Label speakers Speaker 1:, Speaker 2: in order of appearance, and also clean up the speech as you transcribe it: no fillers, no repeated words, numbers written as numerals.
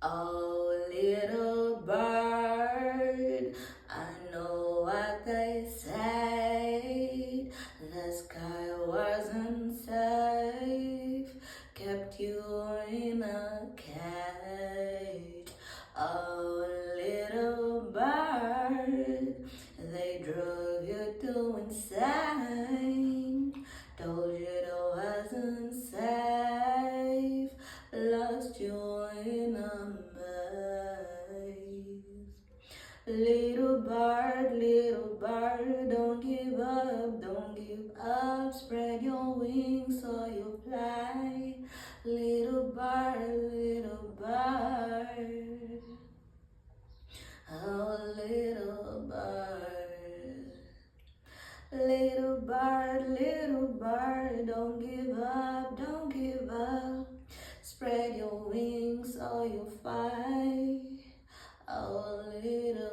Speaker 1: Oh, little bird, I know what they say. The sky wasn't safe, kept you in a cage. Oh, little bird, they drove you to insane. Told you it wasn't safe, lost you in a maze. Little bird, don't give up, don't give up. Spread your wings so you fly. Little bird, oh little bird. Little bird, don't give up, don't give up. Spread your wings so you fly. Oh, little